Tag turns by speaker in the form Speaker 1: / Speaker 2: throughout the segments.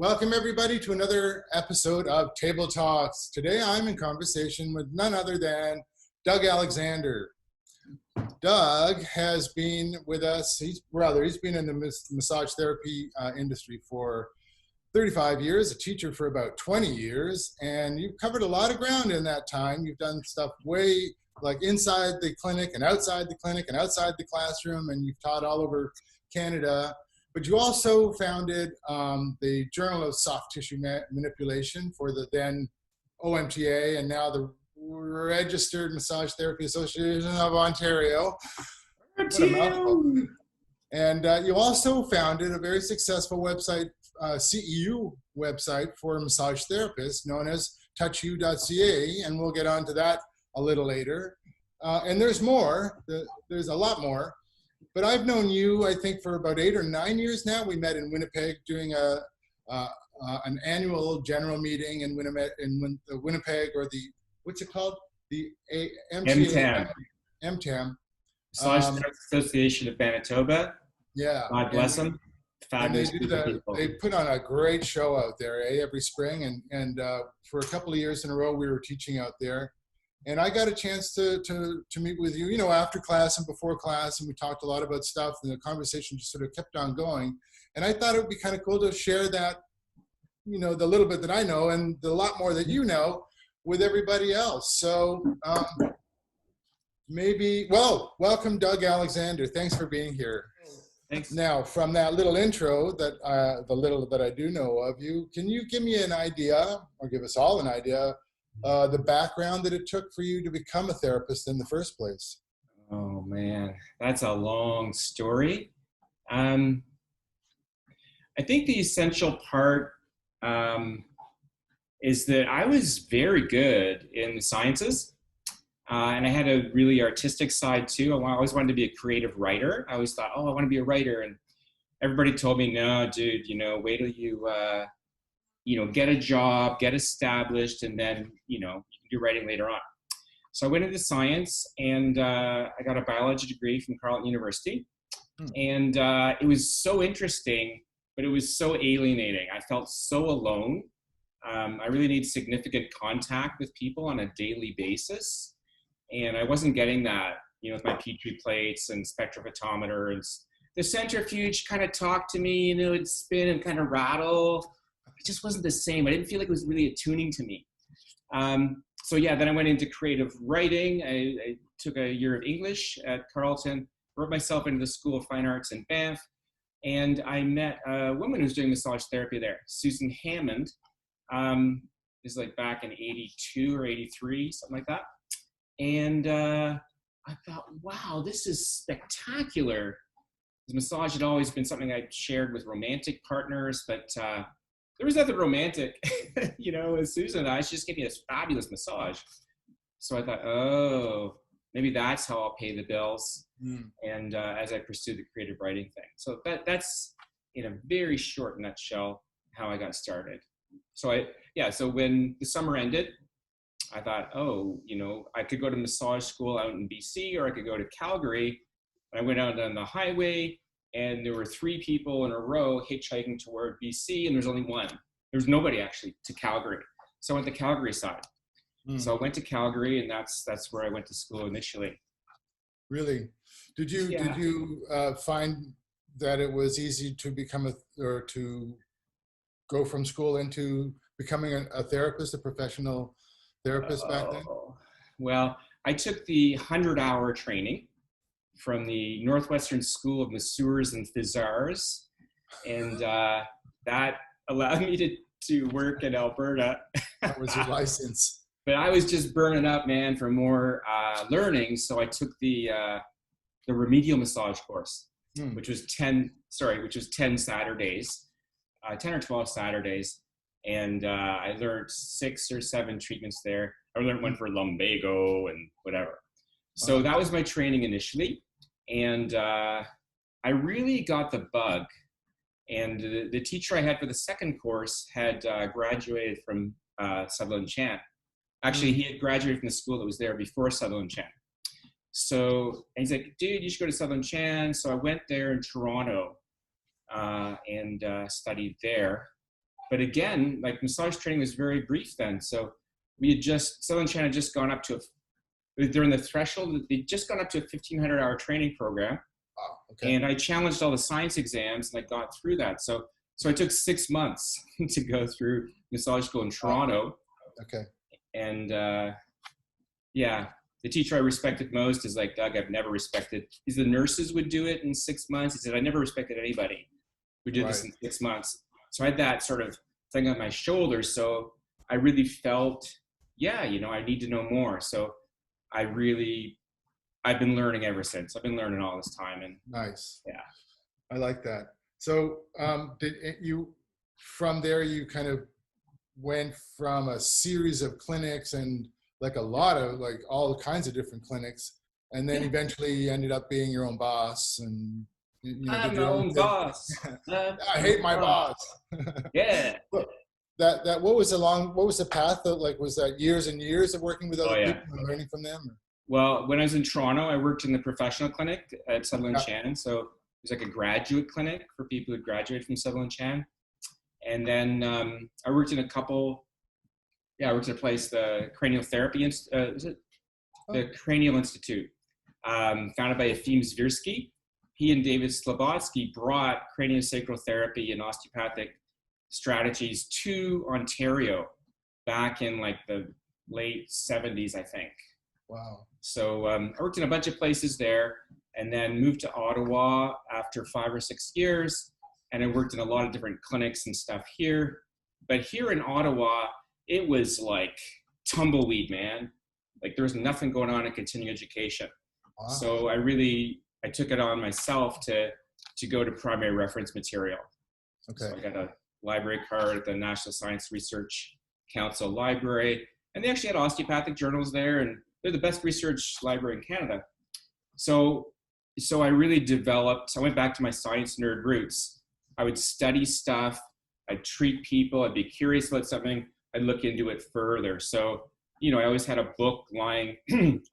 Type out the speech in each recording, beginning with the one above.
Speaker 1: Welcome everybody to another episode of Table Talks. Today I'm in conversation with none other than Doug Alexander. Doug has been with us, he's been in the massage therapy industry for 35 years, a teacher for about 20 years, and you've covered a lot of ground in that time. You've done stuff way like inside the clinic and outside the clinic and outside the classroom, and you've taught all over Canada. But you also founded the Journal of Soft Tissue Manipulation for the then OMTA and now the Registered Massage Therapy Association of Ontario. What a mouthful. And you also founded a very successful website, CEU website for massage therapists known as touchu.ca, and we'll get onto that a little later. And there's more, there's a lot more. But I've known you, I think, for about 8 or 9 years now. We met in Winnipeg doing an annual general meeting in Winnipeg, or the, what's it called? The
Speaker 2: MTAM.
Speaker 1: MTAM.
Speaker 2: Massage Association of Manitoba.
Speaker 1: Yeah.
Speaker 2: God bless them. Fabulous
Speaker 1: they put on a great show out there, every spring. And for a couple of years in a row, we were teaching out there. And I got a chance to meet with you, after class and before class, and we talked a lot about stuff, and the conversation just sort of kept on going. And I thought it would be kind of cool to share that, the little bit that I know and the lot more that you know with everybody else. So welcome Doug Alexander. Thanks for being here.
Speaker 2: Thanks.
Speaker 1: Now, from that little intro, the little that I do know of you, can you give me an idea, or give us all an idea, the background that it took for you to become a therapist in the first place?
Speaker 2: Oh man, that's a long story. I think the essential part is that I was very good in the sciences, and I had a really artistic side too. I always wanted to be a creative writer. I always thought, I want to be a writer, and everybody told me, no, dude, wait till you get a job, get established, and then, you can do writing later on. So I went into science, and I got a biology degree from Carleton University. And it was so interesting, but it was so alienating. I felt so alone. I really need significant contact with people on a daily basis. And I wasn't getting that, with my Petri plates and spectrophotometer. And the centrifuge kind of talked to me, it'd spin and kind of rattle. It just wasn't the same. I didn't feel like it was really attuning to me. Then I went into creative writing. I took a year of English at Carleton, wrote myself into the School of Fine Arts in Banff, and I met a woman who's doing massage therapy there, Susan Hammond. This is like back in 82 or 83, something like that. And I thought, wow, this is spectacular. Massage had always been something I shared with romantic partners, but there was nothing romantic, with Susan and I. She just gave me this fabulous massage. So I thought, maybe that's how I'll pay the bills. And as I pursued the creative writing thing. So that's in a very short nutshell how I got started. So so when the summer ended, I thought, I could go to massage school out in BC, or I could go to Calgary. I went out on the highway, and there were 3 people in a row hitchhiking toward BC, and there's only one. There's nobody actually to Calgary. So I went to Calgary side. So I went to Calgary, and that's where I went to school initially.
Speaker 1: Really? Did you find that it was easy to become to go from school into becoming a therapist, a professional therapist back then?
Speaker 2: Well, I took the 100-hour training from the Northwestern School of Masseurs and Physars, and that allowed me to work in Alberta.
Speaker 1: That was your license.
Speaker 2: But I was just burning up, man, for more learning, so I took the remedial massage course, which was 10 Saturdays, 10 or 12 Saturdays, and I learned 6 or 7 treatments there. I learned one for lumbago and whatever. So that was my training initially, and I really got the bug. And the teacher I had for the second course had graduated from Sutherland Chan. Actually, he had graduated from the school that was there before Sutherland Chan. So and he's like, dude, you should go to Sutherland Chan. So I went there in Toronto and studied there. But again, like massage training was very brief then. So we had just, Sutherland Chan had just gone up to, during the threshold, they'd just gone up to a 1,500-hour training program.
Speaker 1: Wow. Okay.
Speaker 2: And I challenged all the science exams and I got through that. So I took 6 months to go through massage school in Toronto.
Speaker 1: Okay.
Speaker 2: And yeah, the teacher I respected most is like Doug, I've never respected. The nurses would do it in 6 months. He said, I never respected anybody who did this in 6 months. So I had that sort of thing on my shoulders. So I really felt, yeah, you know, I need to know more. So I've been learning ever since. I've been learning all this time. And
Speaker 1: nice.
Speaker 2: Yeah.
Speaker 1: I like that. So did you, from there, you kind of went from a series of clinics and like a lot of, like all kinds of different clinics, and then eventually you ended up being your own boss and, you know,
Speaker 2: I'm my own boss.
Speaker 1: I hate my boss.
Speaker 2: Yeah.
Speaker 1: That what was the path that, like, was that years and years of working with other people and learning from them? Or?
Speaker 2: Well, when I was in Toronto, I worked in the professional clinic at Sutherland Chan. So it was like a graduate clinic for people who graduated from Sutherland Chan. And then I worked in a place, the Cranial Therapy, the Cranial Institute, founded by Efim Zvirsky. He and David Slobodski brought craniosacral therapy and osteopathic strategies to Ontario back in like the late 70s, I think.
Speaker 1: Wow.
Speaker 2: So I worked in a bunch of places there and then moved to Ottawa after 5 or 6 years. And I worked in a lot of different clinics and stuff here. But here in Ottawa, it was like tumbleweed, man. Like there was nothing going on in continuing education. Wow. So I took it on myself to go to primary reference material. Okay. So I got a library card at the National Science Research Council Library. And they actually had osteopathic journals there, and they're the best research library in Canada. So I really developed, I went back to my science nerd roots. I would study stuff, I'd treat people, I'd be curious about something, I'd look into it further. So, you know, I always had a book lying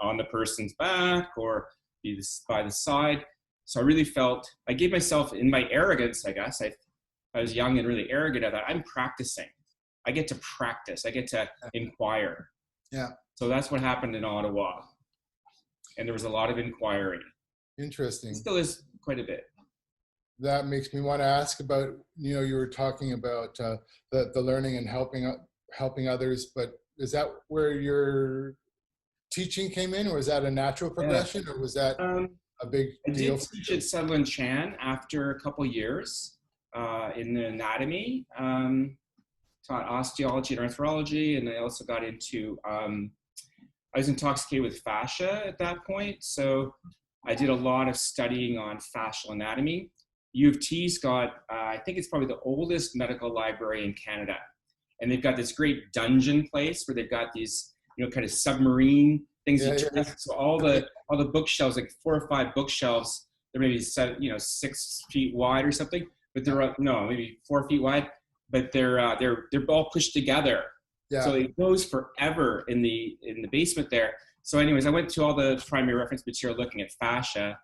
Speaker 2: on the person's back or by the side. So I really felt, I gave myself, in my arrogance, I guess, I was young and really arrogant at that. I'm practicing. I get to practice. I get to inquire.
Speaker 1: Yeah.
Speaker 2: So that's what happened in Ottawa. And there was a lot of inquiry.
Speaker 1: Interesting.
Speaker 2: It still is quite a bit.
Speaker 1: That makes me want to ask about, you know, you were talking about the learning and helping others, but is that where your teaching came in, or is that a natural progression, or was that a big deal?
Speaker 2: I did teach at Sutherland Chan after a couple years in the anatomy. Taught osteology and arthrology, and I also got into, I was intoxicated with fascia at that point, so I did a lot of studying on fascial anatomy. U of T's got, I think it's probably the oldest medical library in Canada, and they've got this great dungeon place where they've got these, you know, kind of submarine things. So all the bookshelves, like 4 or 5 bookshelves, they're maybe 6 feet wide or something, but they're maybe 4 feet wide. But they're all pushed together. Yeah. So it goes forever in the basement there. So anyways, I went to all the primary reference material looking at fascia.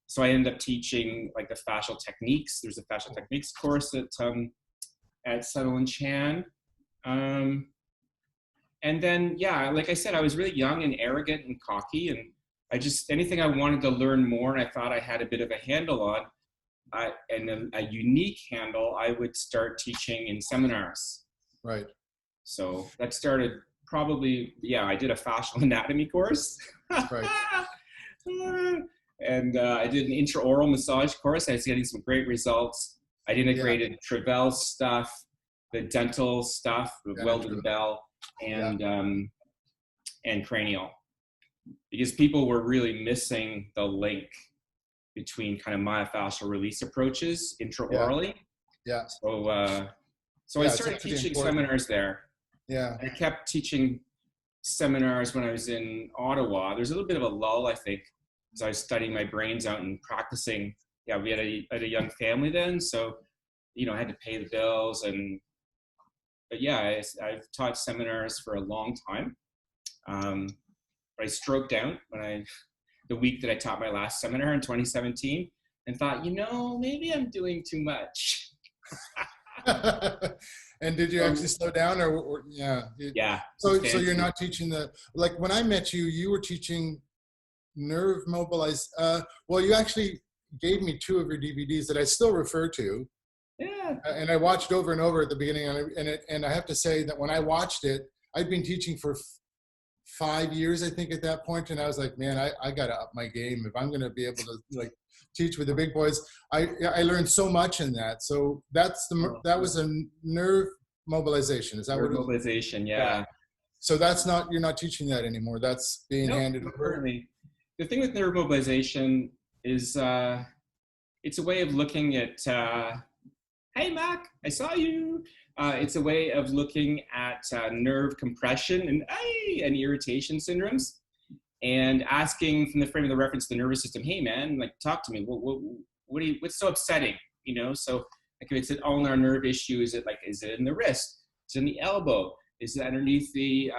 Speaker 2: So I ended up teaching like the fascial techniques. There's a fascial techniques course at Sutherland Chan. And then, yeah, like I said, I was really young and arrogant and cocky, and anything I wanted to learn more and I thought I had a bit of a handle on, and a unique handle, I would start teaching in seminars. Right. So that started probably, I did a fascial anatomy course. Right. And I did an intraoral massage course. I was getting some great results. I integrated Travell's stuff, the dental stuff, with Weldon Bell, and cranial, because people were really missing the link between kind of myofascial release approaches intraorally. Yeah. So I started teaching seminars there. Yeah. I kept teaching seminars when I was in Ottawa. There's a little bit of a lull, I think, as I was studying my brains out and practicing. Yeah, we had a young family then, so, you know, I had to pay the bills. But yeah, I've taught seminars for a long time. But I stroked out the week that I taught my last seminar in 2017, and thought, maybe I'm doing too much.
Speaker 1: And did you actually slow down, or yeah?
Speaker 2: Yeah.
Speaker 1: So you're not teaching like when I met you, you were teaching nerve mobilize. Well, you actually gave me two of your DVDs that I still refer to.
Speaker 2: Yeah.
Speaker 1: And I watched over and over at the beginning, and I have to say that when I watched it, I'd been teaching for 5 years, I think, at that point, and I was like, man, I got to up my game if I'm going to be able to like teach with the big boys. I learned so much in that. So that was a nerve mobilization. Is that
Speaker 2: Nerve
Speaker 1: what?
Speaker 2: Mobilization, yeah.
Speaker 1: So you're not teaching that anymore. That's being handed over.
Speaker 2: Currently. The thing with nerve mobilization is it's a way of looking at, hey, Mac, I saw you. It's a way of looking at nerve compression and irritation syndromes, and asking from the frame of the reference the nervous system, hey, man, like, talk to me. What's so upsetting? You know, so like if it's an ulnar nerve issue, is it in the wrist? Is it in the elbow? Is it underneath the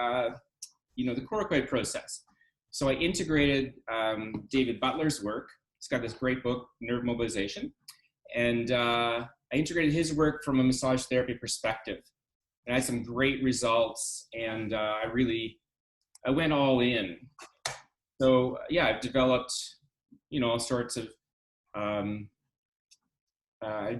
Speaker 2: the coracoid process? So I integrated David Butler's work. He's got this great book, Nerve Mobilization, and I integrated his work from a massage therapy perspective, and I had some great results, and I went all in. So yeah, I've developed, all sorts of, I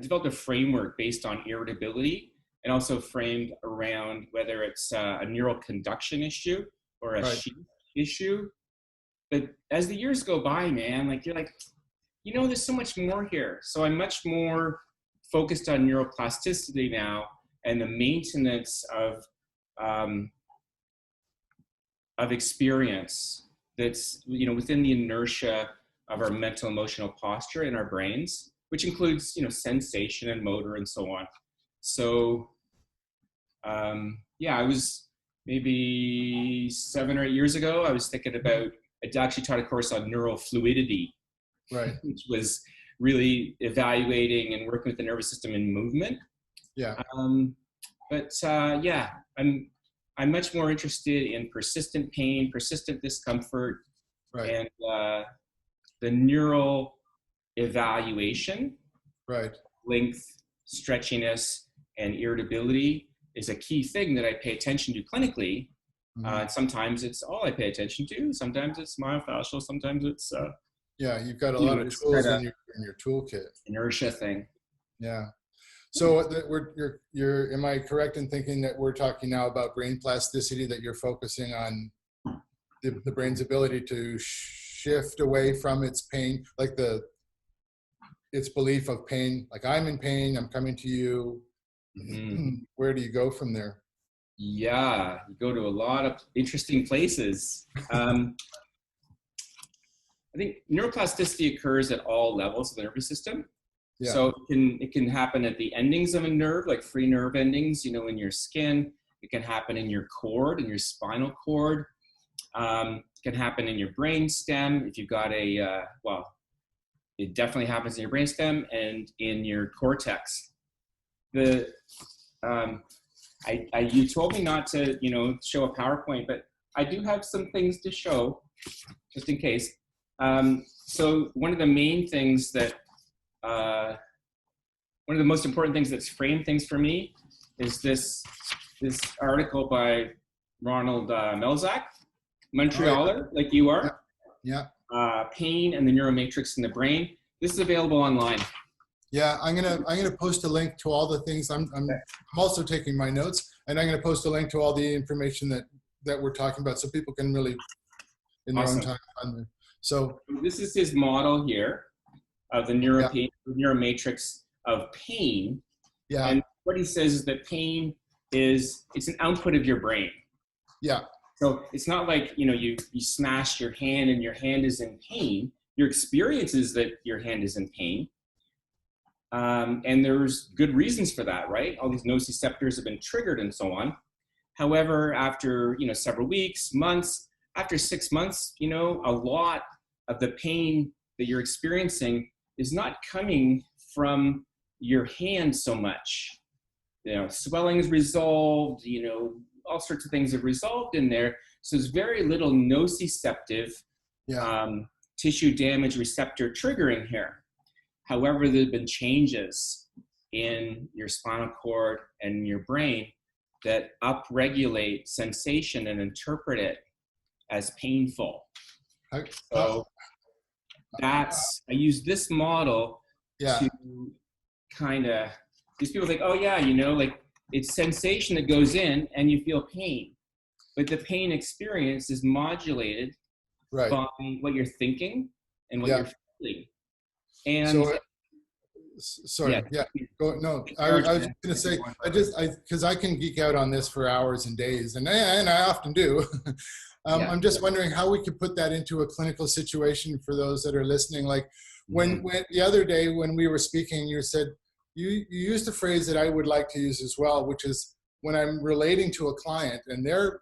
Speaker 2: developed a framework based on irritability, and also framed around whether it's a neural conduction issue or a sheath issue. But as the years go by, man, like, you're like, there's so much more here. So I'm much more focused on neuroplasticity now, and the maintenance of experience that's, within the inertia of our mental emotional posture in our brains, which includes, sensation and motor and so on. So, I was maybe 7 or 8 years ago, I was thinking about, I actually taught a course on neural fluidity,
Speaker 1: right,
Speaker 2: which was really evaluating and working with the nervous system in movement.
Speaker 1: Yeah.
Speaker 2: I'm much more interested in persistent pain, persistent discomfort,
Speaker 1: right,
Speaker 2: and the neural evaluation,
Speaker 1: right,
Speaker 2: length, stretchiness, and irritability is a key thing that I pay attention to clinically. Mm-hmm. Sometimes it's all I pay attention to. Sometimes it's myofascial. Sometimes it's
Speaker 1: you've got a lot of tools in your toolkit.
Speaker 2: Inertia thing.
Speaker 1: Yeah. So you're am I correct in thinking that we're talking now about brain plasticity, that you're focusing on the brain's ability to shift away from its pain, like its belief of pain, like I'm in pain, I'm coming to you. Mm-hmm. Where do you go from there?
Speaker 2: Yeah, you go to a lot of interesting places. I think neuroplasticity occurs at all levels of the nervous system. Yeah. So it can happen at the endings of a nerve, like free nerve endings, in your skin. It can happen in your cord, in your spinal cord. It can happen in your brain stem. If you've got it definitely happens in your brain stem and in your cortex. You told me not to, show a PowerPoint, but I do have some things to show, just in case. So one of the main things that, one of the most important things that's framed things for me is this article by Ronald Melzack, Montrealer, like you are.
Speaker 1: Yeah.
Speaker 2: Pain and the Neuromatrix in the Brain. This is available online.
Speaker 1: Yeah, I'm gonna post a link to all the things. I'm also taking my notes, and I'm gonna post a link to all the information that we're talking about, so people can really, in their own time, find them. So
Speaker 2: this is his model here of the neuromatrix of pain.
Speaker 1: Yeah.
Speaker 2: And what he says is that pain it's an output of your brain.
Speaker 1: Yeah.
Speaker 2: So it's not like, you smash your hand and your hand is in pain. Your experience is that your hand is in pain. And there's good reasons for that, right? All these nociceptors have been triggered and so on. However, after, several weeks, months, after 6 months, a lot of the pain that you're experiencing is not coming from your hand so much. Swelling is resolved, all sorts of things have resolved in there. So there's very little nociceptive tissue damage receptor triggering here. However, there have been changes in your spinal cord and your brain that upregulate sensation and interpret it as painful. So I use this model to kind of, these people think, oh yeah, like it's sensation that goes in and you feel pain, but the pain experience is modulated by what you're thinking and what you're feeling. And
Speaker 1: sorry, go, no, I was going to say, because I can geek out on this for hours and days, and I often do. I'm just wondering how we could put that into a clinical situation for those that are listening. Like when the other day when we were speaking, you said, you used a phrase that I would like to use as well, which is when I'm relating to a client and they're,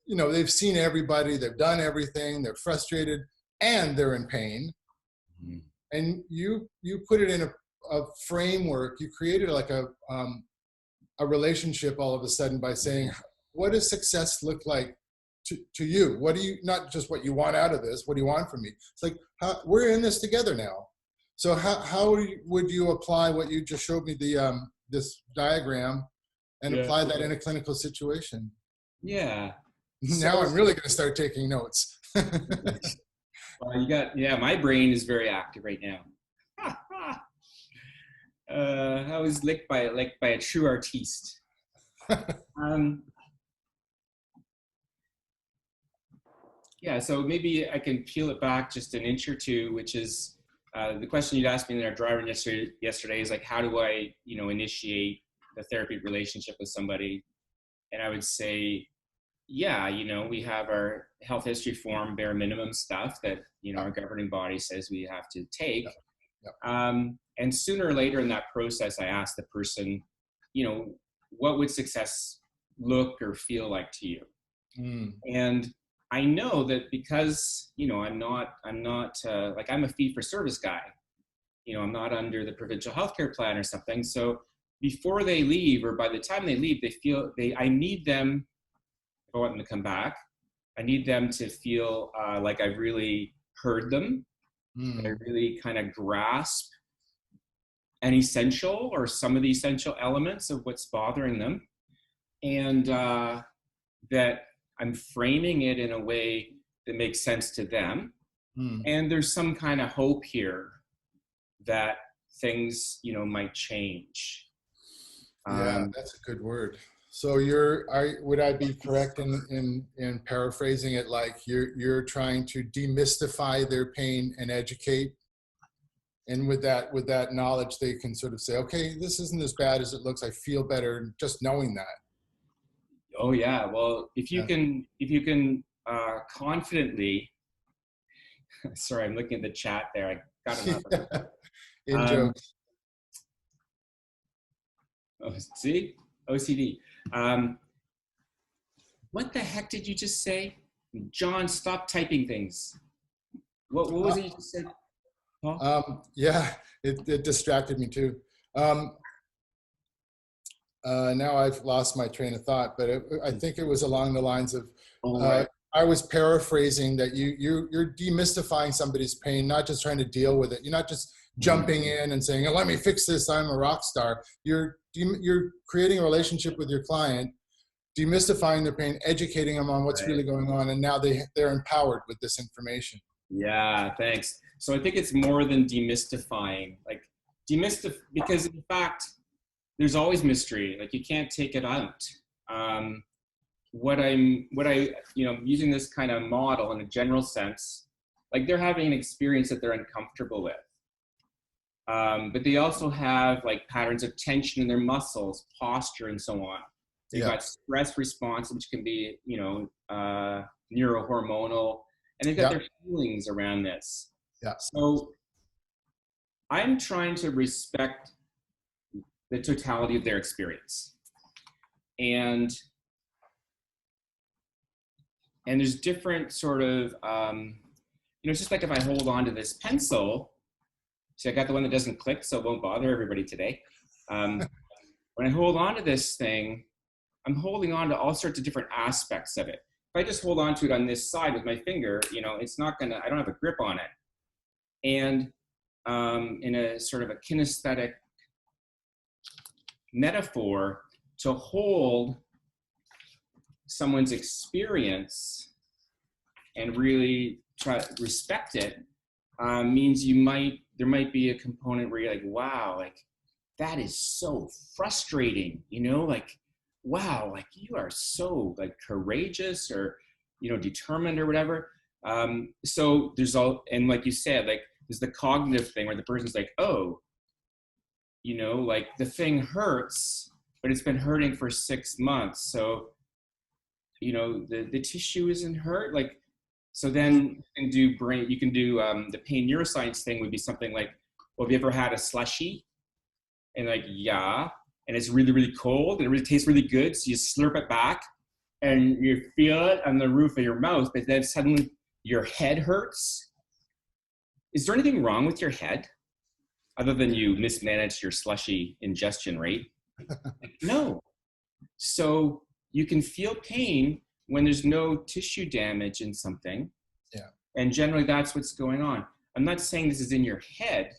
Speaker 1: they've seen everybody, they've done everything, they're frustrated, and they're in pain. Mm-hmm. And you put it in a framework, you created like a relationship all of a sudden by saying, what does success look like to you? What do you, not just what you want out of this, what do you want from me? It's like, we're in this together now. So how would you apply what you just showed me, the this diagram, and apply that in a clinical situation?
Speaker 2: Yeah.
Speaker 1: Now I'm really going to start taking notes.
Speaker 2: Well, my brain is very active right now. I was licked by a true artiste. So maybe I can peel it back just an inch or two, which is the question you'd asked me in our driving yesterday is like, how do I, initiate the therapy relationship with somebody? And I would say, we have our health history form, bare minimum stuff that, our governing body says we have to take. And sooner or later in that process, I ask the person, what would success look or feel like to you? And I know that because, I'm not I'm a fee for service guy, I'm not under the provincial healthcare plan or something. So before they leave, or by the time they leave, I need them, if I want them to come back, I need them to feel like I've really heard them. I really kind of grasp an essential or some of the essential elements of what's bothering them. And that I'm framing it in a way that makes sense to them. And there's some kind of hope here that things, might change.
Speaker 1: That's a good word. So would I be correct in paraphrasing it like you're trying to demystify their pain and educate? And with that knowledge, they can sort of say, okay, this isn't as bad as it looks. I feel better just knowing that.
Speaker 2: Oh yeah. Well, if you can confidently, sorry, I'm looking at the chat there. I got another.
Speaker 1: In jokes.
Speaker 2: Oh, see? OCD. What the heck did you just say? John, stop typing things. What was it you just said, Paul?
Speaker 1: It distracted me too. Now I've lost my train of thought, but I think it was along the lines of, I was paraphrasing that you're demystifying somebody's pain, not just trying to deal with it. You're not just jumping in and saying, oh, let me fix this, I'm a rock star. You're creating a relationship with your client, demystifying their pain, educating them on what's really going on, and now they're empowered with this information.
Speaker 2: Yeah, thanks. So I think it's more than demystifying, because in fact, there's always mystery. Like you can't take it out. Using this kind of model in a general sense, like they're having an experience that they're uncomfortable with. But they also have like patterns of tension in their muscles, posture, and so on. They've got stress response, which can be, neurohormonal, and they've got their feelings around this. So I'm trying to respect the totality of their experience. And there's different sort of, it's just like if I hold on to this pencil, see, I got the one that doesn't click, so it won't bother everybody today. When I hold on to this thing, I'm holding on to all sorts of different aspects of it. If I just hold on to it on this side with my finger, it's not gonna, I don't have a grip on it. And in a sort of a kinesthetic metaphor to hold someone's experience and really try to respect it, means there might be a component where you're like, wow, like that is so frustrating, like, wow, like you are so like courageous or, determined or whatever. So and like you said, like there's the cognitive thing where the person's like, oh, like the thing hurts, but it's been hurting for 6 months. So, the tissue isn't hurt. Like, so then you can do the pain neuroscience thing would be something like, well, have you ever had a slushie? And like, yeah, and it's really, really cold and it really tastes really good. So you slurp it back and you feel it on the roof of your mouth, but then suddenly your head hurts. Is there anything wrong with your head other than you mismanaged your slushy ingestion rate? No. So you can feel pain when there's no tissue damage in something.
Speaker 1: Yeah.
Speaker 2: And generally that's what's going on. I'm not saying this is in your head,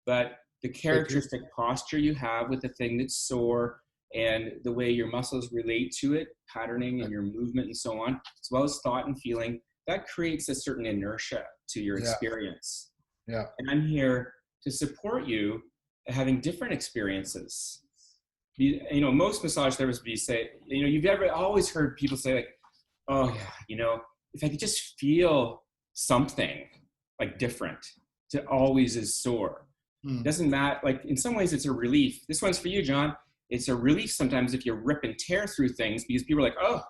Speaker 2: but the characteristic posture you have with the thing that's sore and the way your muscles relate to it, patterning and your movement and so on, as well as thought and feeling, that creates a certain inertia to your experience.
Speaker 1: Yeah.
Speaker 2: And I'm here to support you having different experiences. Most massage therapists say, you've always heard people say like, oh yeah, if I could just feel something like different, it always is sore. It doesn't matter. Like in some ways it's a relief. This one's for you, John. It's a relief sometimes if you rip and tear through things because people are like, oh,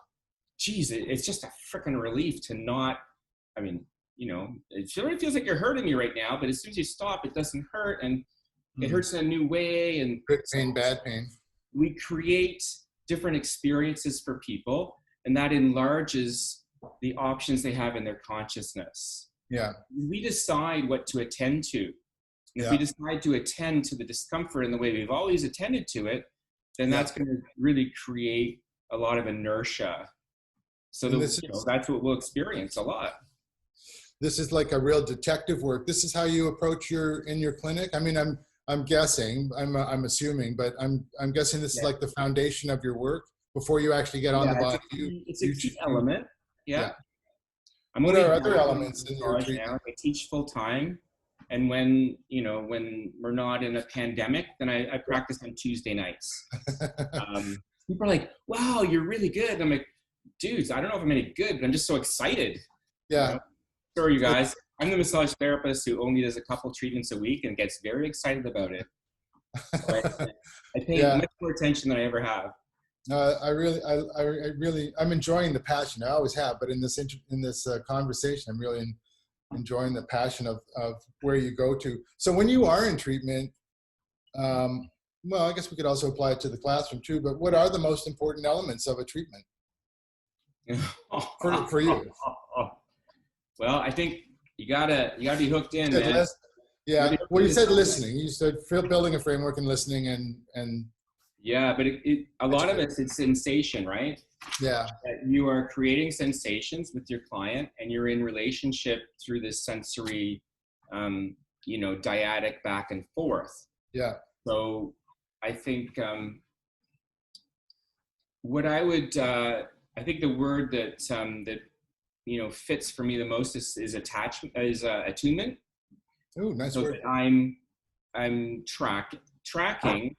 Speaker 2: geez, it's just a freaking relief to not, it really feels like you're hurting me right now, but as soon as you stop, it doesn't hurt and it hurts in a new way. And
Speaker 1: good pain, bad pain.
Speaker 2: We create different experiences for people, and that enlarges the options they have in their consciousness.
Speaker 1: Yeah.
Speaker 2: We decide what to attend to. If we decide to attend to the discomfort in the way we've always attended to it, then that's going to really create a lot of inertia. So that's what we'll experience a lot.
Speaker 1: This is like a real detective work. This is how you approach in your clinic. I mean, I'm guessing, I'm assuming, but I'm guessing this is like the foundation of your work before you actually get on the body.
Speaker 2: It's a key element. Yeah.
Speaker 1: What are other elements in your treatment?
Speaker 2: Now. I teach full time. And when we're not in a pandemic, then I practice on Tuesday nights. People are like, wow, you're really good. And I'm like, dudes, I don't know if I'm any good, but I'm just so excited.
Speaker 1: Yeah.
Speaker 2: Sorry, you guys. I'm the massage therapist who only does a couple treatments a week and gets very excited about it. So I pay much more attention than I ever have.
Speaker 1: I'm enjoying the passion. I always have, but in this conversation, I'm really enjoying the passion of where you go to. So when you are in treatment, well, I guess we could also apply it to the classroom too, but what are the most important elements of a treatment for you?
Speaker 2: Well, I think you gotta be hooked in, man.
Speaker 1: Yeah. Well, you said listening. You said building a framework and listening and.
Speaker 2: Yeah, but a lot of it's sensation, right?
Speaker 1: Yeah.
Speaker 2: That you are creating sensations with your client, and you're in relationship through this sensory, dyadic back and forth.
Speaker 1: Yeah.
Speaker 2: So I think I think the word that fits for me the most is attachment, is attunement.
Speaker 1: Oh, nice word.
Speaker 2: So I'm tracking,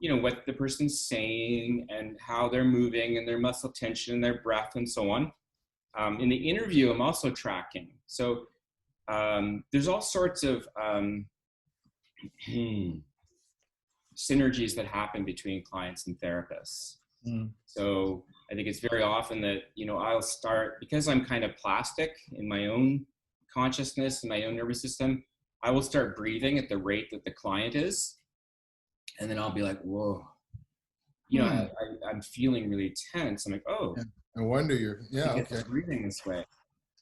Speaker 2: what the person's saying and how they're moving and their muscle tension and their breath and so on. In the interview, I'm also tracking. So there's all sorts of synergies that happen between clients and therapists. So I think it's very often that, I'll start, because I'm kind of plastic in my own consciousness and my own nervous system, I will start breathing at the rate that the client is. And then I'll be like, whoa, I'm feeling really tense. I'm like, oh.
Speaker 1: Yeah. No wonder you're
Speaker 2: breathing this way.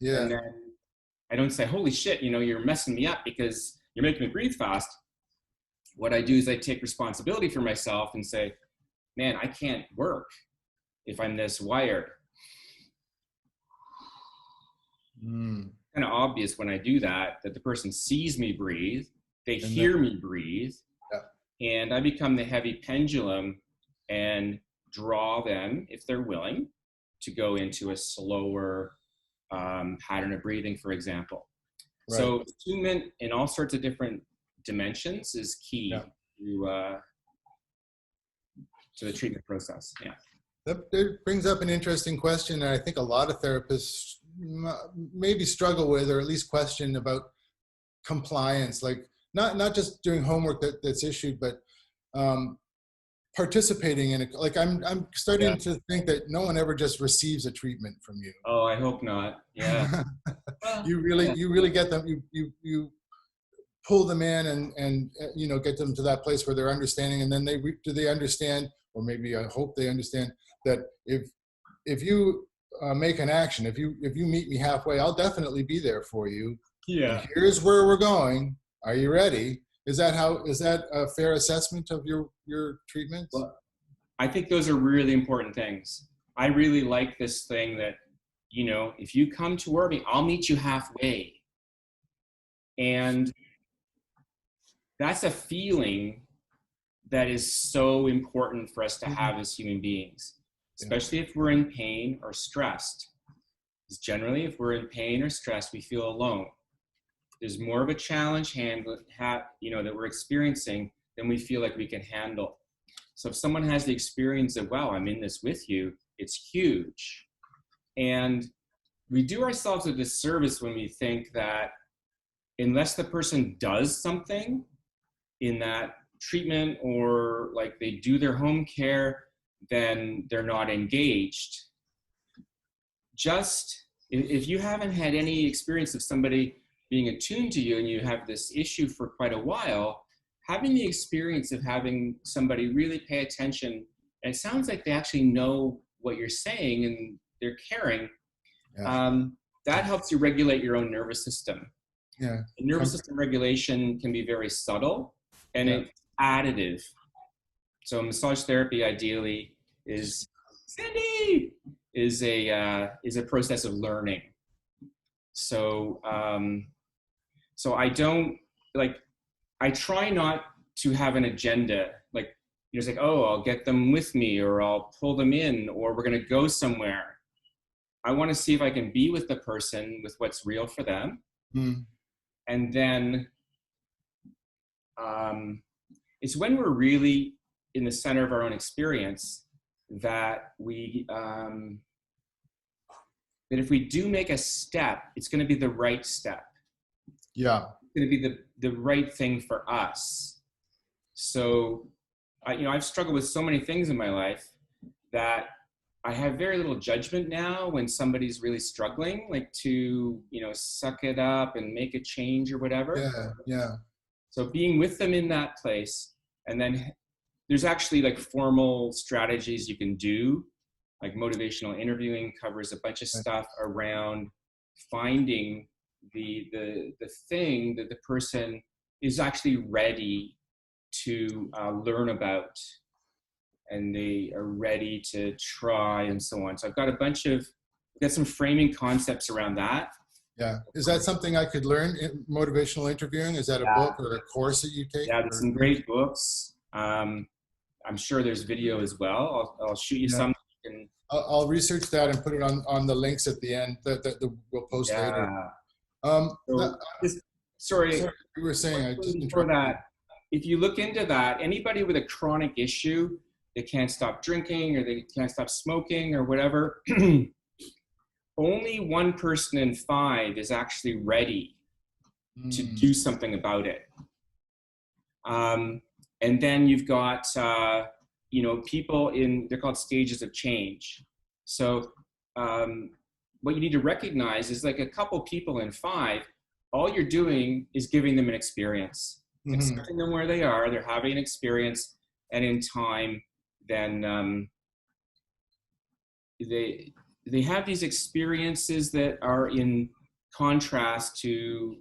Speaker 1: Yeah.
Speaker 2: And then I don't say, holy shit, you're messing me up because you're making me breathe fast. What I do is I take responsibility for myself and say, man, I can't work if I'm this wired. Kind of obvious when I do that the person sees me breathe, they hear me breathe.
Speaker 1: Yeah.
Speaker 2: And I become the heavy pendulum and draw them, if they're willing, to go into a slower pattern of breathing, for example.
Speaker 1: Right.
Speaker 2: So attunement in all sorts of different dimensions is key to the treatment process. Yeah.
Speaker 1: That brings up an interesting question, and I think a lot of therapists maybe struggle with, or at least question about compliance, like not just doing homework that's issued, but participating in it. Like I'm starting to think that no one ever just receives a treatment from you.
Speaker 2: Oh, I hope not. Yeah.
Speaker 1: You really get them. You pull them in and get them to that place where they're understanding, and then do they understand, or maybe I hope they understand that if you make an action, if you meet me halfway, I'll definitely be there for you.
Speaker 2: Yeah.
Speaker 1: And here's where we're going. Are you ready? Is that a fair assessment of your treatments?
Speaker 2: Well, I think those are really important things. I really like this thing that, if you come toward me, I'll meet you halfway. And that's a feeling that is so important for us to have as human beings, especially if we're in pain or stressed. Because generally, if we're in pain or stressed, we feel alone. There's more of a challenge that we're experiencing than we feel like we can handle. So if someone has the experience of, wow, I'm in this with you, it's huge. And we do ourselves a disservice when we think that unless the person does something in that treatment, or like they do their home care, then they're not engaged. Just if you haven't had any experience of somebody being attuned to you and you have this issue for quite a while, having the experience of having somebody really pay attention, and it sounds like they actually know what you're saying and they're caring, that helps you regulate your own nervous system.
Speaker 1: Yeah.
Speaker 2: The nervous system regulation can be very subtle and it's additive. So massage therapy ideally is a process of learning. So I try not to have an agenda, like, it's like, oh, I'll get them with me, or I'll pull them in, or we're going to go somewhere. I want to see if I can be with the person with what's real for them. And then it's when we're really in the center of our own experience that that if we do make a step, it's going to be the right step.
Speaker 1: Yeah.
Speaker 2: It's going to be the right thing for us. So, I've struggled with so many things in my life that I have very little judgment now when somebody's really struggling, like to, suck it up and make a change or whatever.
Speaker 1: Yeah.
Speaker 2: So being with them in that place, and then there's actually like formal strategies you can do, like motivational interviewing covers a bunch of stuff around finding the thing that the person is actually ready to learn about, and they are ready to try, and so on. So I've got got some framing concepts around that.
Speaker 1: Yeah. Is that something I could learn in motivational interviewing? Is that a book or a course that you take?
Speaker 2: Yeah, there's some great books. I'm sure there's video as well. I'll shoot you some.
Speaker 1: I'll research that and put it on the links at the end that we'll post later. Sorry, you were saying, I just interrupted
Speaker 2: that. If you look into that, anybody with a chronic issue, they can't stop drinking or they can't stop smoking or whatever, only 1 person in 5 is actually ready to do something about it. And then you've got, people they're called stages of change. So what you need to recognize is, like, a couple people in 5, all you're doing is giving them an experience, accepting them where they are, they're having an experience, and in time, then they have these experiences that are in contrast to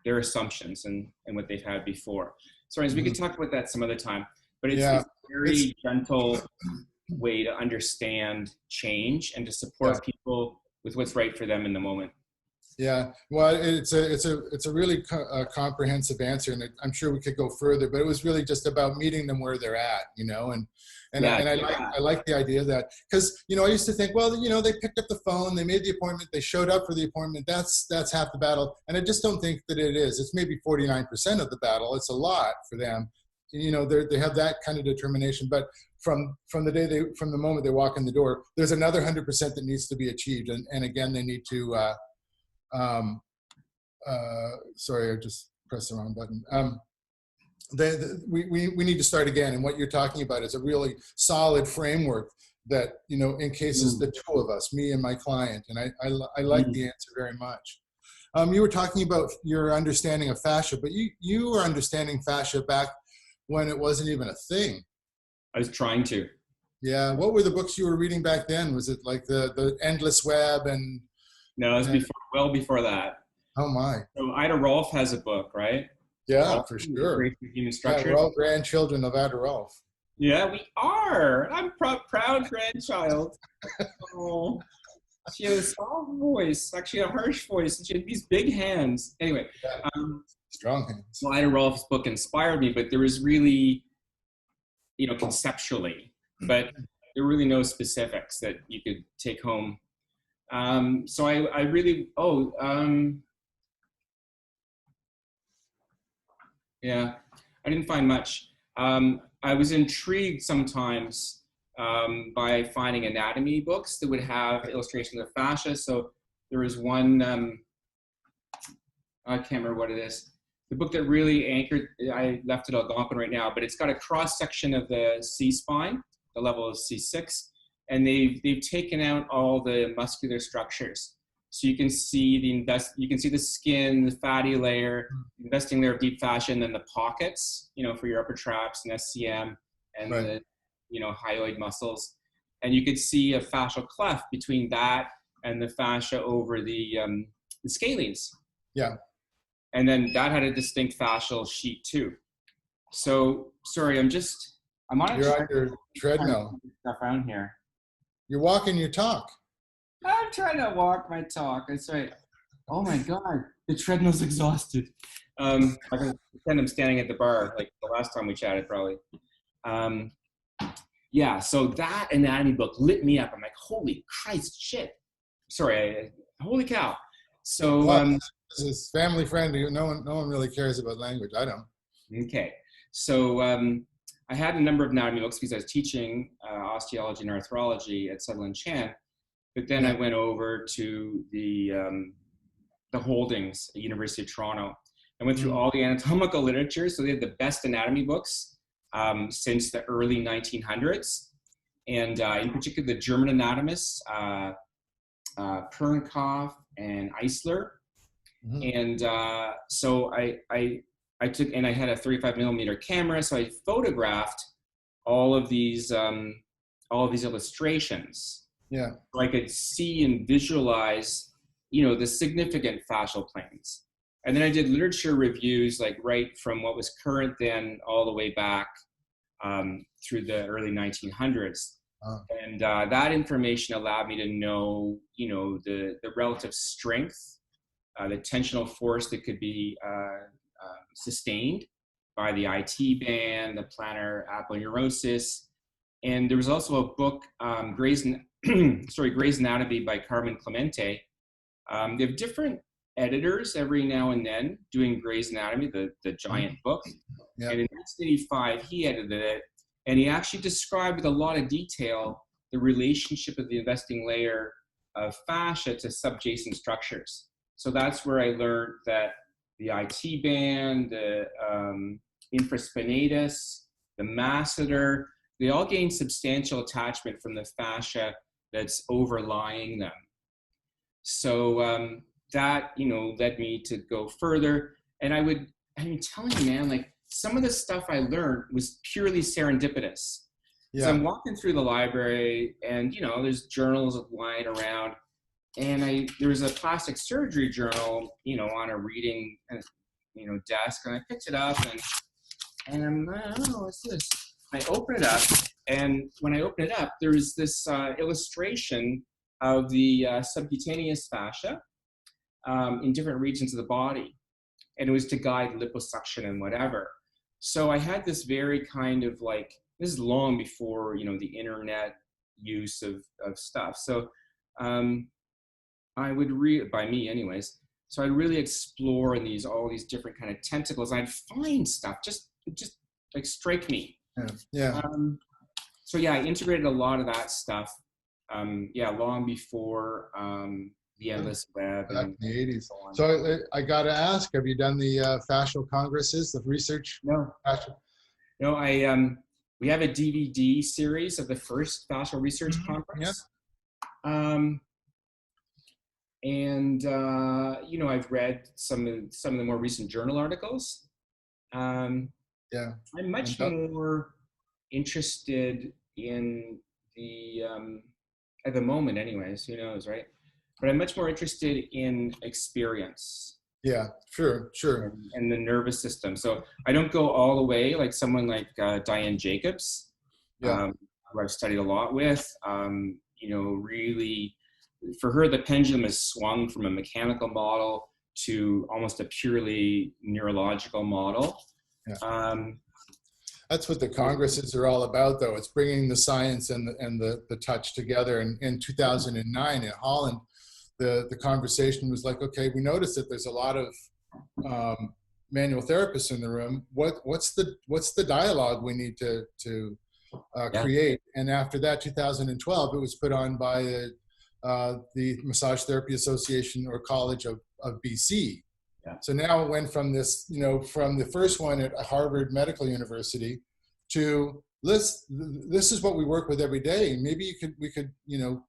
Speaker 2: their assumptions and what they've had before. So we could talk about that some other time, but it's a very gentle way to understand change and to support people with what's right for them in the moment.
Speaker 1: Yeah, well, it's a really comprehensive answer, and I'm sure we could go further, but it was really just about meeting them where they're at,
Speaker 2: Yeah,
Speaker 1: I like the idea of that, because I used to think, well, they picked up the phone, they made the appointment, they showed up for the appointment. That's half the battle, and I just don't think that it is. It's maybe 49% of the battle. It's a lot for them. They have that kind of determination, but from the moment they walk in the door, there's another 100% that needs to be achieved, and again, they need to. Sorry, I just pressed the wrong button. We need to start again, and what you're talking about is a really solid framework that, in case it's the two of us, me and my client, and I like the answer very much. You were talking about your understanding of fascia, but you were understanding fascia back when it wasn't even a thing.
Speaker 2: I was trying to.
Speaker 1: Yeah. What were the books you were reading back then? Was it like the Endless Web and?
Speaker 2: No, it was well before that.
Speaker 1: Oh my.
Speaker 2: So Ida Rolf has a book, right?
Speaker 1: Yeah, for sure.
Speaker 2: Human Structure.
Speaker 1: Yeah, we're all grandchildren of Ida Rolf.
Speaker 2: Yeah, we are. I'm proud grandchild. Oh, she had a soft voice, actually a harsh voice, and she had these big hands. Anyway,
Speaker 1: strong hands.
Speaker 2: Well, Ida Rolf's book inspired me, but there was really, conceptually, but there were really no specifics that you could take home. So I really, yeah, I didn't find much. I was intrigued sometimes by finding anatomy books that would have illustrations of fascia. So there was one, I can't remember what it is. The book that really anchored, I left it Algonquin right now, but it's got a cross section of the C-spine, the level of C6, and they've taken out all the muscular structures. So you can see the skin, the fatty layer, investing layer of deep fascia, and then the pockets, for your upper traps and SCM and
Speaker 1: right.
Speaker 2: the, hyoid muscles. And you could see a fascial cleft between that and the fascia over the scalenes.
Speaker 1: Yeah.
Speaker 2: And then that had a distinct fascial sheet too. So, sorry, I'm on
Speaker 1: your treadmill.
Speaker 2: Stuff around here.
Speaker 1: You're walking your talk.
Speaker 2: I'm trying to walk my talk. That's right. Oh my God, the treadmill's exhausted. I can pretend I'm standing at the bar like the last time we chatted, probably. Yeah, so that anatomy book lit me up. I'm like, holy Christ, shit. Sorry, holy cow. So
Speaker 1: this is family friendly. No one really cares about language. I don't.
Speaker 2: Okay, so I had a number of anatomy books because I was teaching osteology and arthrology at Sutherland Chan. But then I went over to the holdings at University of Toronto. I went through all the anatomical literature. So they had the best anatomy books since the early 1900s. And in particular, the German anatomists, Pernkopf and Eisler. And so I took, and I had a 35 millimeter camera. So I photographed all of these illustrations.
Speaker 1: Yeah.
Speaker 2: So I could see and visualize, the significant fascial planes. And then I did literature reviews, like right from what was current then all the way back through the early 1900s. And that information allowed me to know, the relative strength, the tensional force that could be sustained by the IT band, the plantar aponeurosis. And there was also a book, Gray's Anatomy by Carmen Clemente. They have different editors every now and then doing Gray's Anatomy, the giant book. Yep. And in 1985, he edited it, and he actually described with a lot of detail the relationship of the investing layer of fascia to subjacent structures. So that's where I learned that the IT band, the infraspinatus, the masseter, they all gain substantial attachment from the fascia that's overlying them. So that, led me to go further. And I'm telling you, man, like some of the stuff I learned was purely serendipitous. Yeah. So I'm walking through the library and, there's journals lying around. And there was a plastic surgery journal, on a reading, desk. And I picked it up and I'm, I don't know, what's this? I open it up, and when I open it up, there is this illustration of the subcutaneous fascia in different regions of the body. And it was to guide liposuction and whatever. So I had this very kind of like, this is long before, the internet use of stuff. So I would by me anyways. So I'd really explore in all these different kind of tentacles. I'd find stuff, just like strike me.
Speaker 1: Yeah.
Speaker 2: So yeah, I integrated a lot of that stuff. Long before the endless web.
Speaker 1: Back in the 80s. So I got to ask, have you done the fascial congresses, the research?
Speaker 2: No.
Speaker 1: Fascial?
Speaker 2: No, we have a DVD series of the first fascial research conference. Yep. I've read some of the more recent journal articles. I'm much more interested in the, at the moment anyways, who knows, right? But I'm much more interested in experience.
Speaker 1: Yeah, sure.
Speaker 2: And the nervous system. So I don't go all the way like someone like Diane Jacobs, who I've studied a lot with. Really, for her, the pendulum has swung from a mechanical model to almost a purely neurological model.
Speaker 1: Yeah. That's what the congresses are all about, though. It's bringing the science and the touch together. And in 2009 in Holland, the conversation was like, okay, we noticed that there's a lot of manual therapists in the room. What's the dialogue we need to create? And after that, 2012, it was put on by the Massage Therapy Association or College of BC. Yeah. So now it went from this, from the first one at Harvard Medical University to this is what we work with every day. Maybe we could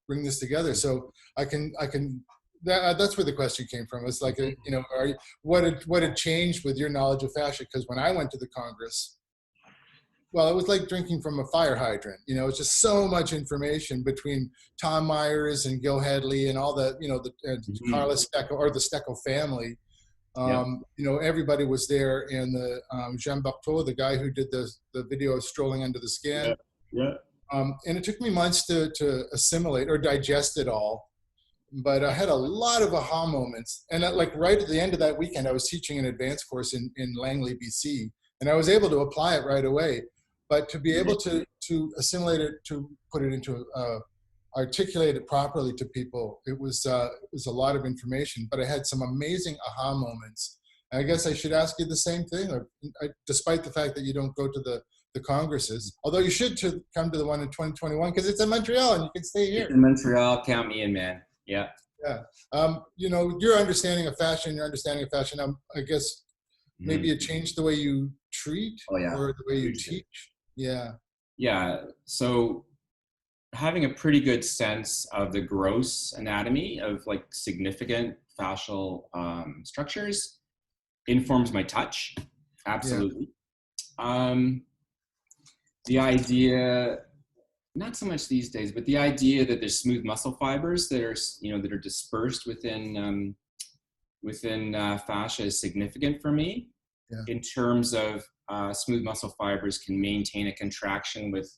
Speaker 1: bring this together. So I can that's where the question came from. It's like what had changed with your knowledge of fascia? Because when I went to the Congress, well, it was like drinking from a fire hydrant. It's just so much information between Tom Myers and Gil Hedley and all the Carlos Stecco or the Stecco family. Everybody was there, and the Jean Barteau, the guy who did the video of Strolling Under the Skin. And it took me months to assimilate or digest it all. But I had a lot of aha moments. And right at the end of that weekend, I was teaching an advanced course in Langley, BC, and I was able to apply it right away. But to be able to assimilate it, to put it into articulate it properly to people, it was a lot of information. But I had some amazing aha moments. And I guess I should ask you the same thing, despite the fact that you don't go to the congresses, although you should come to the one in 2021 because it's in Montreal and you can stay here.
Speaker 2: In Montreal, count me in, man. Yeah.
Speaker 1: Your understanding of fashion, I guess maybe it changed the way you treat or the way you teach.
Speaker 2: Yeah. So having a pretty good sense of the gross anatomy of like significant fascial structures informs my touch. Absolutely. The idea, not so much these days, but the idea that there's smooth muscle fibers that are dispersed within fascia is significant for me. In terms of smooth muscle fibers can maintain a contraction with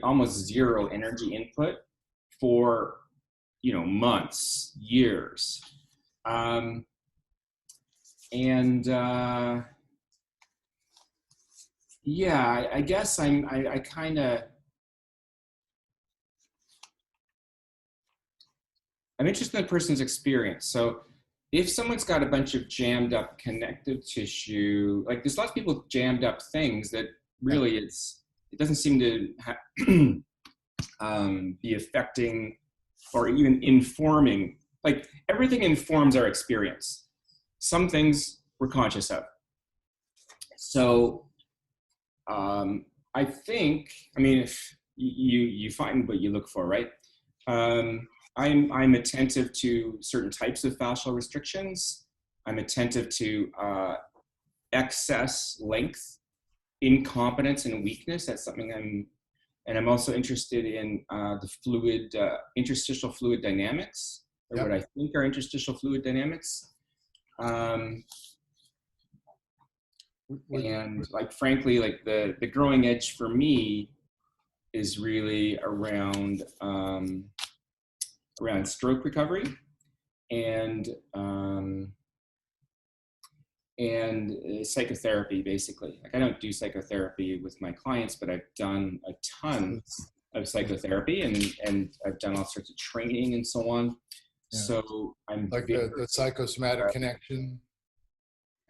Speaker 2: almost zero energy input for months, years, I guess I'm interested in the person's experience. So if someone's got a bunch of jammed up connective tissue, like there's lots of people with jammed up things that really it doesn't seem to be affecting or even informing, like everything informs our experience. Some things we're conscious of. So I think, if you find what you look for, right? I'm attentive to certain types of fascial restrictions. I'm attentive to excess length, incompetence, and weakness. That's something I'm also interested in the fluid, interstitial fluid dynamics, or what I think are interstitial fluid dynamics. And frankly, the growing edge for me is really around stroke recovery and psychotherapy, basically. Like, I don't do psychotherapy with my clients, but I've done a ton of psychotherapy, and I've done all sorts of training and so on.
Speaker 1: Yeah.
Speaker 2: So I'm
Speaker 1: like the psychosomatic connection.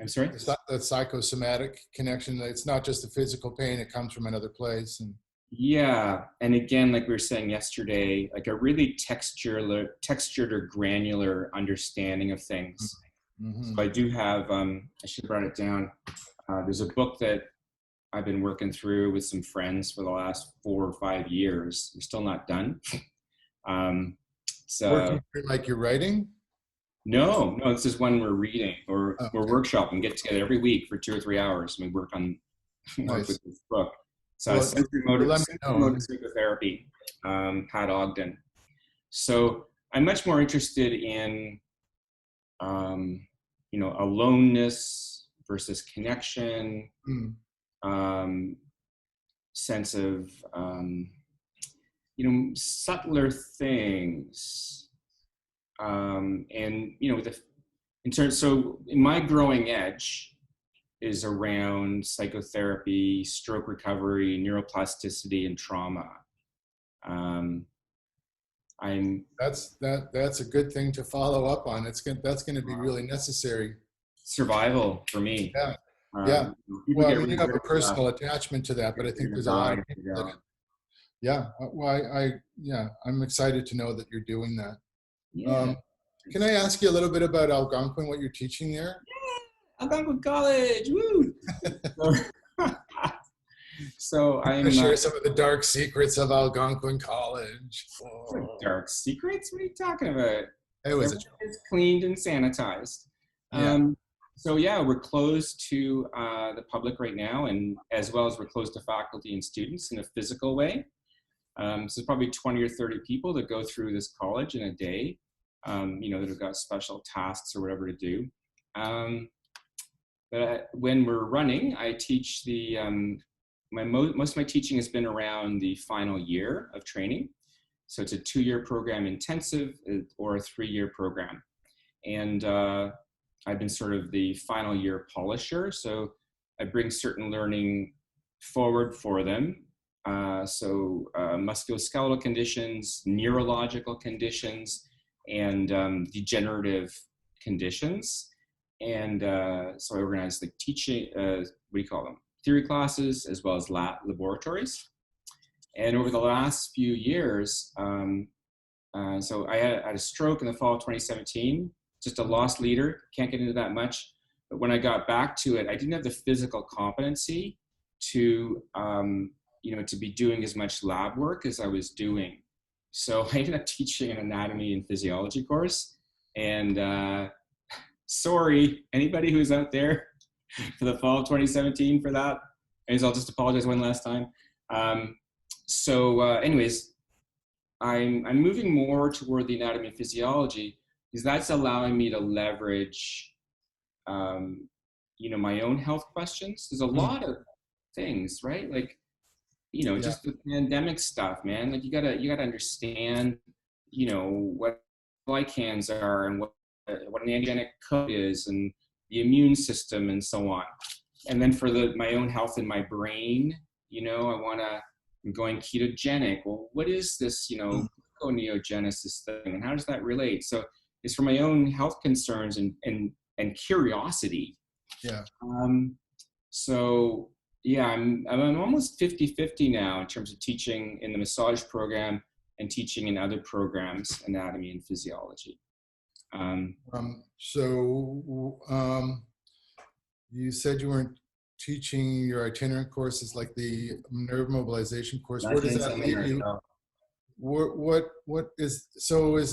Speaker 2: I'm sorry?
Speaker 1: The psychosomatic connection. It's not just the physical pain, it comes from another place. And
Speaker 2: yeah. And again, like we were saying yesterday, like a really textured or granular understanding of things.
Speaker 1: mm-hmm.
Speaker 2: So I do have, I should have brought it down. There's a book that I've been working through with some friends for the last 4 or 5 years. We're still not done. So
Speaker 1: working through like you're writing?
Speaker 2: No, this is one we're reading, or
Speaker 1: okay.
Speaker 2: we're workshopping, get together every week for 2 or 3 hours, and we work
Speaker 1: Nice.
Speaker 2: with this book. So sensory motor psychotherapy, Pat Ogden. So I'm much more interested in, aloneness versus connection, sense of, subtler things. So in my growing edge is around psychotherapy, stroke recovery, neuroplasticity, and trauma.
Speaker 1: That's a good thing to follow up on. That's going to be really necessary.
Speaker 2: Survival for me.
Speaker 1: Yeah. Yeah. Well, you have a personal attachment to that, but I think there's a lot of people that, yeah. Well, I'm excited to know that you're doing that.
Speaker 2: Yeah.
Speaker 1: Can I ask you a little bit about Algonquin, what you're teaching there?
Speaker 2: Yeah, Algonquin College, woo! So I'm
Speaker 1: going to share some of the dark secrets of Algonquin College.
Speaker 2: Oh. Dark secrets? What are you talking about?
Speaker 1: It was a joke.
Speaker 2: It's cleaned and sanitized.
Speaker 1: Yeah.
Speaker 2: So yeah, we're closed to the public right now, and as well as we're closed to faculty and students in a physical way. So there's probably 20 or 30 people that go through this college in a day, that have got special tasks or whatever to do. But when we're running, I teach most of my teaching has been around the final year of training. So it's a 2-year program intensive or a 3-year program. And I've been sort of the final year polisher. So I bring certain learning forward for them. So musculoskeletal conditions, neurological conditions, and degenerative conditions. And so I organize like teaching, theory classes, as well as laboratories. And over the last few years, so I had a stroke in the fall of 2017, just a lost leader, can't get into that much. But when I got back to it, I didn't have the physical competency to be doing as much lab work as I was doing. So I ended up teaching an anatomy and physiology course. And sorry, anybody who's out there for the fall of 2017 for that, I'll just apologize one last time. Anyways, I'm moving more toward the anatomy and physiology because that's allowing me to leverage, my own health questions. There's a lot of things, right? Like, just the pandemic stuff, man. Like you gotta understand, what glycans are and what an antigenic code is and the immune system and so on. And then for my own health in my brain, I'm going ketogenic. Well, what is this, gluconeogenesis thing, and how does that relate? So it's for my own health concerns and curiosity.
Speaker 1: Yeah.
Speaker 2: I'm almost 50-50 now in terms of teaching in the massage program and teaching in other programs, anatomy and physiology.
Speaker 1: You said you weren't teaching your itinerant courses like the nerve mobilization course. Where does that leave you? Is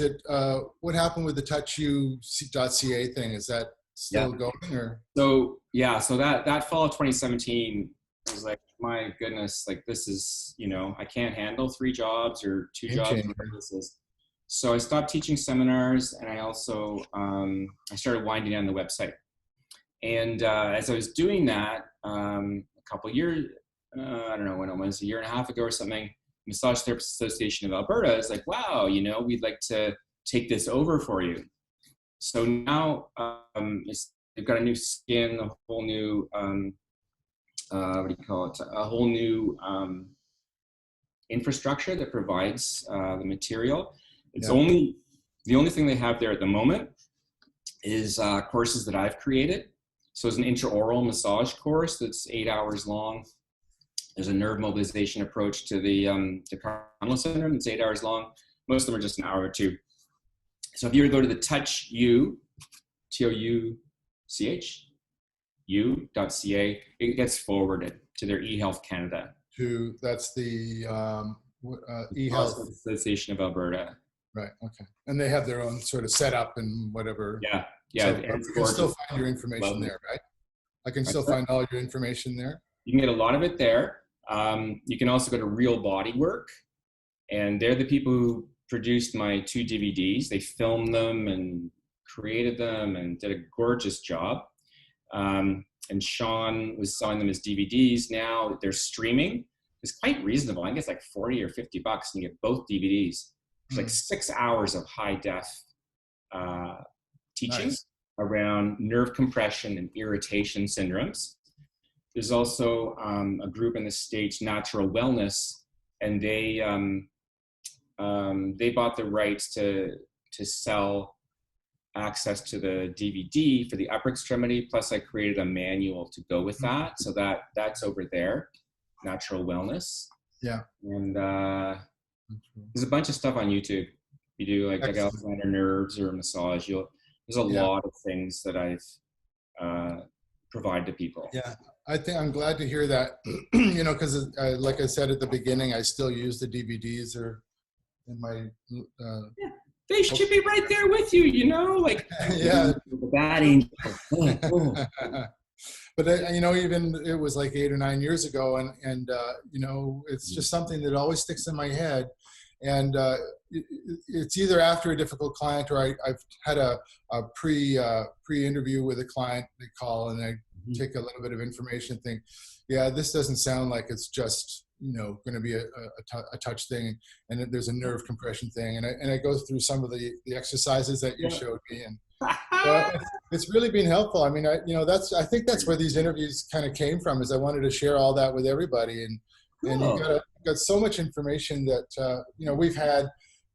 Speaker 1: it what happened with the touchu.ca thing? Is that still going, or?
Speaker 2: So that fall of 2017 was like, my goodness, like this is, I can't handle 3 jobs or 2 jobs. So I stopped teaching seminars, and I also I started winding down the website. And as I was doing that, a couple of years, I don't know when it was, 1.5 years ago or something, Massage Therapists Association of Alberta is like, wow, we'd like to take this over for you. So now they've got a new skin, a whole new, what do you call it? A whole new infrastructure that provides the material. It's the only thing they have there at the moment is courses that I've created. So it's an intraoral massage course that's 8 hours long. There's a nerve mobilization approach to the carpal syndrome. It's 8 hours long. Most of them are just an hour or two. So if you were to go to the Touch U, TOUCH, u.ca, it gets forwarded to their eHealth Canada.
Speaker 1: That's the eHealth
Speaker 2: Association of Alberta.
Speaker 1: Right. Okay. And they have their own sort of setup and whatever.
Speaker 2: Yeah.
Speaker 1: So you can still find your information there, right? I can still find all your information there.
Speaker 2: You can get a lot of it there. You can also go to Real Body Work, and they're the people who produced my 2 DVDs. They filmed them and created them and did a gorgeous job. And Sean was selling them as DVDs. Now they're streaming. It's quite reasonable. I guess like $40 or $50 and you get both DVDs. It's like 6 hours of high def teaching around nerve compression and irritation syndromes. There's also a group in the States, Natural Wellness, and they bought the rights to sell access to the DVD for the upper extremity. Plus, I created a manual to go with that, so that's over there, Natural Wellness.
Speaker 1: Yeah.
Speaker 2: And there's a bunch of stuff on YouTube. You do like Doug Alexander nerves or massage. There's a lot of things that I've provide to people.
Speaker 1: Yeah, I'm glad to hear that. Because like I said at the beginning, I still use the DVDs or in my.
Speaker 2: They should be right there with you, like the bad angel.
Speaker 1: But even it was like 8 or 9 years ago, and it's just something that always sticks in my head. And it's either after a difficult client or I've had a pre-interview with a client they call, and I take a little bit of information and think, yeah, this doesn't sound like it's just going to be a touch thing, and there's a nerve compression thing, and I go through some of the exercises that you showed me, and it's really been helpful. I mean, I think that's where these interviews kind of came from, is I wanted to share all that with everybody, and you got so much information that we've had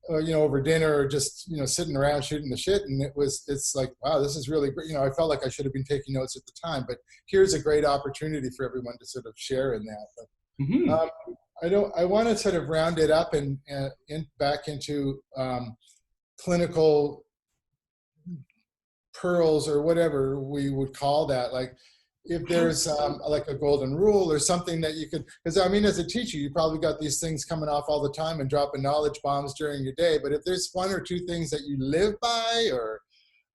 Speaker 1: over dinner or just sitting around shooting the shit, and it's like, wow, this is really great. I felt like I should have been taking notes at the time, but here's a great opportunity for everyone to sort of share in that. But, I want to sort of round it up and back into clinical pearls or whatever we would call that. Like, if there's like a golden rule or something that you could, because I mean, as a teacher, you probably got these things coming off all the time and dropping knowledge bombs during your day. But if there's 1 or 2 things that you live by, or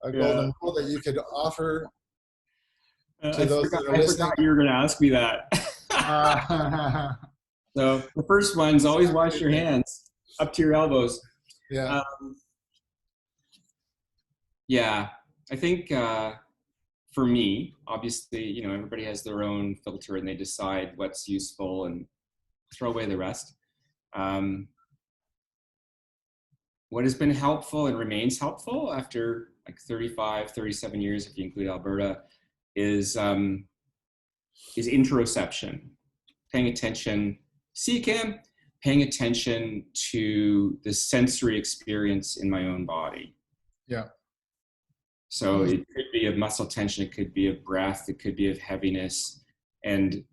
Speaker 1: a golden rule that you could offer to those that are listening.
Speaker 2: I forgot you were going to ask me that. So the first one is always wash your hands up to your elbows.
Speaker 1: Yeah.
Speaker 2: I think for me, obviously, everybody has their own filter and they decide what's useful and throw away the rest. What has been helpful and remains helpful after like 35, 37 years, if you include Alberta, is interoception, paying attention, CCAM, paying attention to the sensory experience in my own body.
Speaker 1: Yeah.
Speaker 2: So it could be of muscle tension, it could be of breath, it could be of heaviness. And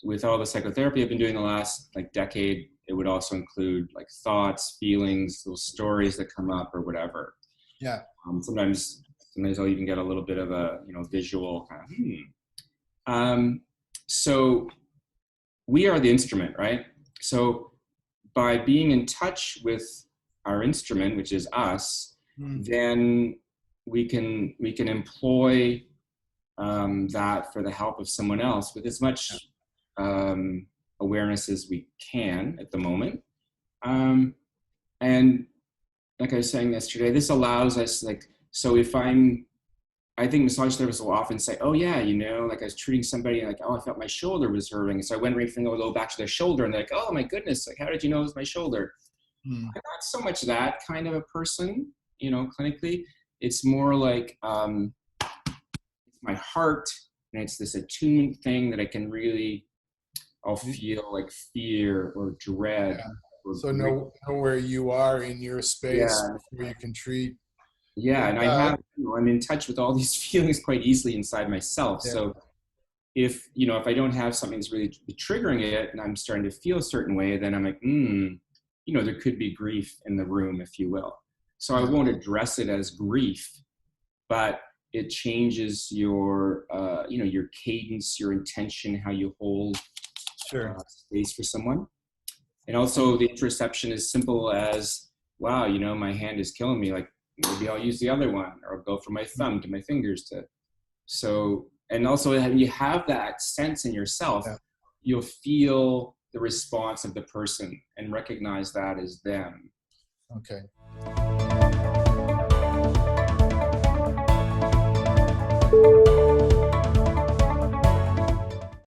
Speaker 2: with all the psychotherapy I've been doing the last decade, it would also include thoughts, feelings, those stories that come up or whatever.
Speaker 1: Yeah.
Speaker 2: Sometimes I'll even get a little bit of a visual kind of so we are the instrument, right? So by being in touch with our instrument, which is us, then we can employ that for the help of someone else with as much awareness as we can at the moment. And like I was saying yesterday, this allows us so if I think massage therapists will often say, oh yeah, I was treating somebody and I felt my shoulder was hurting. So I went right from the low back to their shoulder and they're like, oh my goodness, how did you know it was my shoulder? I'm not so much that kind of a person, clinically. It's more like it's my heart, and it's this attunement thing that I can really, I'll feel like fear or dread.
Speaker 1: Yeah.
Speaker 2: Or
Speaker 1: So know where you are in your space
Speaker 2: yeah,
Speaker 1: before you can treat.
Speaker 2: yeah, and I
Speaker 1: Uh,
Speaker 2: have, I'm in touch with all these feelings quite easily inside myself.
Speaker 1: yeah.
Speaker 2: So if if I don't have something that's really triggering it, and I'm starting to feel a certain way, then I'm like, there could be grief in the room, if you will. So I
Speaker 1: Yeah.
Speaker 2: won't address it as grief, but it changes your, your cadence, your intention, how you hold
Speaker 1: Sure.
Speaker 2: space for someone. And also the interception is simple as, wow, my hand is killing me. Like maybe I'll use the other one, or I'll go from my thumb to my fingers and also when you have that sense in yourself,
Speaker 1: Yeah.
Speaker 2: you'll feel the response of the person and recognize that as them.
Speaker 1: Okay.